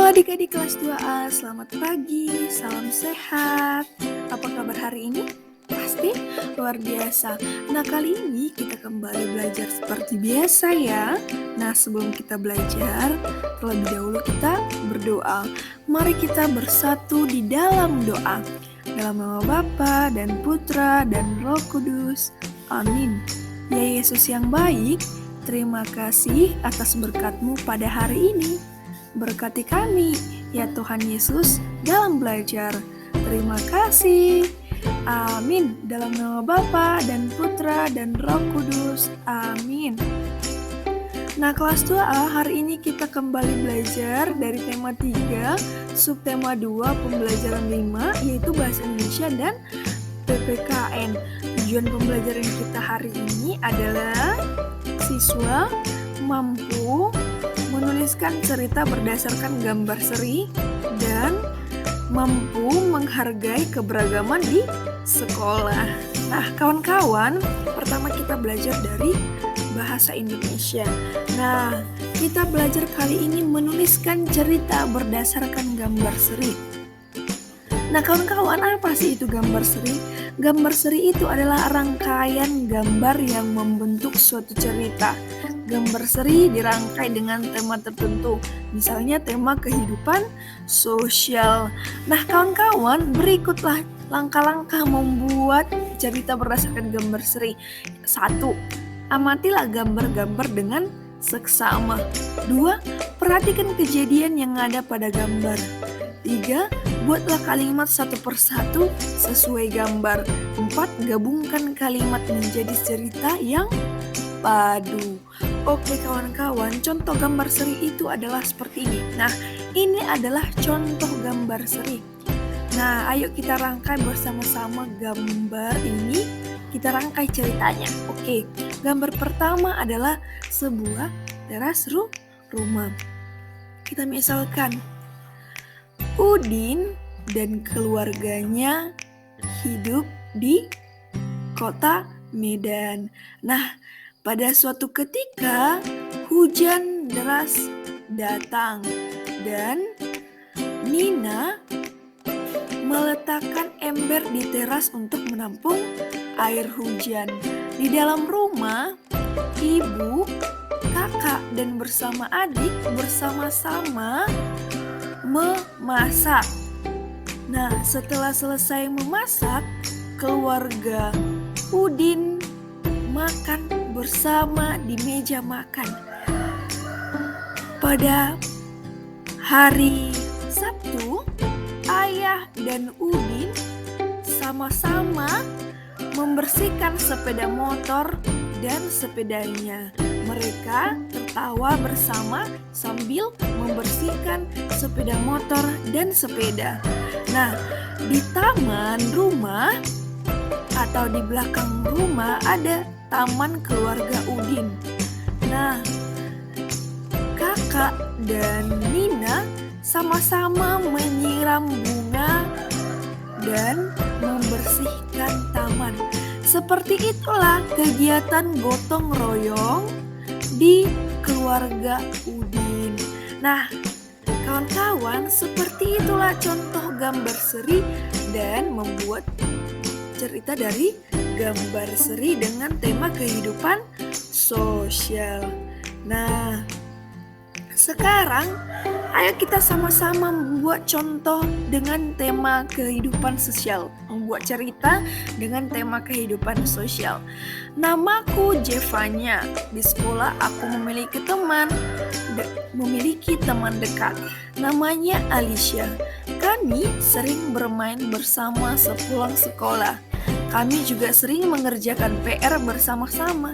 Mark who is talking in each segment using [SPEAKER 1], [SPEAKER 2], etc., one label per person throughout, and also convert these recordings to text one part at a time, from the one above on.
[SPEAKER 1] adik-adik kelas 2A, selamat pagi, salam sehat. Apa kabar hari ini? Pasti luar biasa. Nah, kali ini kita kembali belajar seperti biasa ya. Nah, sebelum kita belajar, terlebih dahulu kita berdoa. Mari kita bersatu di dalam doa. Dalam nama Bapa dan Putra dan Roh Kudus. Amin. Ya Yesus yang baik, terima kasih atas berkat-Mu pada hari ini. Berkati kami, ya Tuhan Yesus, dalam belajar. Terima kasih. Amin. Dalam nama Bapa dan Putra dan Roh Kudus. Amin. Nah, kelas 2A, hari ini kita kembali belajar dari tema 3, subtema 2, pembelajaran 5, yaitu Bahasa Indonesia dan PPKN. Tujuan pembelajaran kita hari ini adalah siswa mampu menuliskan cerita berdasarkan gambar seri dan mampu menghargai keberagaman di sekolah. Nah, kawan-kawan, pertama kita belajar dari bahasa Indonesia. Nah, kita belajar kali ini menuliskan cerita berdasarkan gambar seri. Nah, kawan-kawan, apa sih itu gambar seri? Gambar seri itu adalah rangkaian gambar yang membentuk suatu cerita. Gambar seri dirangkai dengan tema tertentu, misalnya tema kehidupan sosial. Nah, kawan-kawan, berikutlah langkah-langkah membuat cerita berdasarkan gambar seri. 1. Amatilah gambar-gambar dengan seksama. 2. Perhatikan kejadian yang ada pada gambar. 3. Buatlah kalimat satu persatu sesuai gambar. 4. Gabungkan kalimat menjadi cerita yang padu. Oke kawan-kawan, contoh gambar seri itu adalah seperti ini. Nah, ini adalah contoh gambar seri. Nah, ayo kita rangkai bersama-sama gambar ini. Kita rangkai ceritanya. Oke, gambar pertama adalah sebuah teras rumah. Kita misalkan, Udin dan keluarganya hidup di kota Medan. Nah, pada suatu ketika hujan deras datang dan Nina meletakkan ember di teras untuk menampung air hujan. Di dalam rumah, ibu, kakak, dan bersama adik bersama-sama memasak. Nah, setelah selesai memasak, keluarga Udin makan bersama di meja makan. Pada hari Sabtu, ayah dan Udin sama-sama membersihkan sepeda motor dan sepedanya. Mereka tertawa bersama sambil membersihkan sepeda motor dan sepeda. Nah, di taman rumah atau di belakang rumah ada taman keluarga Udin. Nah, kakak dan Nina sama-sama menyiram bunga dan membersihkan taman. Seperti itulah kegiatan gotong royong di keluarga Udin. Nah, kawan-kawan, seperti itulah contoh gambar seri dan membuat cerita dari gambar seri dengan tema kehidupan sosial. Nah, sekarang ayo kita sama-sama membuat contoh dengan tema kehidupan sosial. Membuat cerita dengan tema kehidupan sosial. Namaku Jevanya. Di sekolah aku memiliki teman dekat. Namanya Alicia. Kami sering bermain bersama sepulang sekolah. Kami juga sering mengerjakan PR bersama-sama.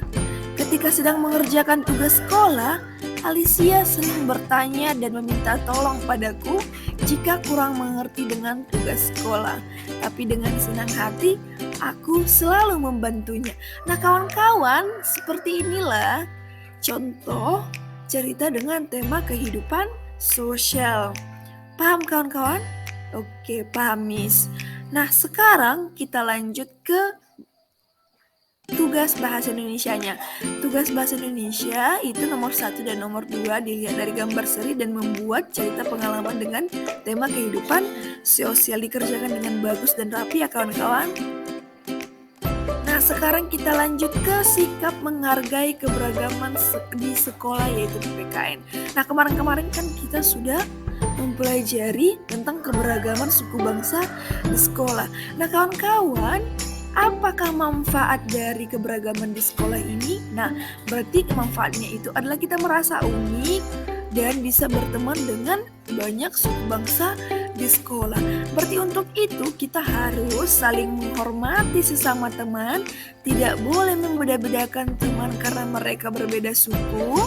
[SPEAKER 1] Ketika sedang mengerjakan tugas sekolah, Alicia sering bertanya dan meminta tolong padaku jika kurang mengerti dengan tugas sekolah. Tapi dengan senang hati, aku selalu membantunya. Nah kawan-kawan, seperti inilah contoh cerita dengan tema kehidupan sosial. Paham kawan-kawan? Oke, paham Miss. Nah sekarang kita lanjut ke tugas bahasa Indonesianya. Tugas bahasa Indonesia itu nomor 1 dan nomor 2 dilihat dari gambar seri dan membuat cerita pengalaman dengan tema kehidupan sosial, dikerjakan dengan bagus dan rapi ya kawan-kawan. Nah, sekarang kita lanjut ke sikap menghargai keberagaman di sekolah, yaitu PPKN. Nah, kemarin-kemarin kan kita sudah mempelajari tentang keberagaman suku bangsa di sekolah. Nah, kawan-kawan, apakah manfaat dari keberagaman di sekolah ini? Nah, berarti manfaatnya itu adalah kita merasa unik dan bisa berteman dengan banyak suku bangsa di sekolah. Berarti untuk itu kita harus saling menghormati sesama teman, tidak boleh membeda-bedakan teman karena mereka berbeda suku.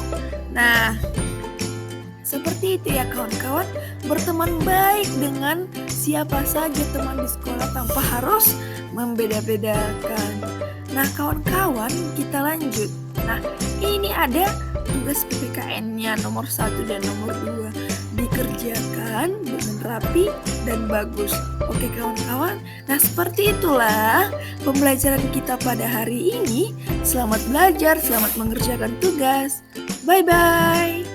[SPEAKER 1] Nah, seperti itu ya kawan-kawan, berteman baik dengan siapa saja teman di sekolah tanpa harus membeda-bedakan. Nah kawan-kawan, kita lanjut. Nah, ini ada tugas PPKN-nya nomor 1 dan nomor 2. Dikerjakan dengan rapi dan bagus. Oke kawan-kawan, nah seperti itulah pembelajaran kita pada hari ini. Selamat belajar, selamat mengerjakan tugas. Bye-bye.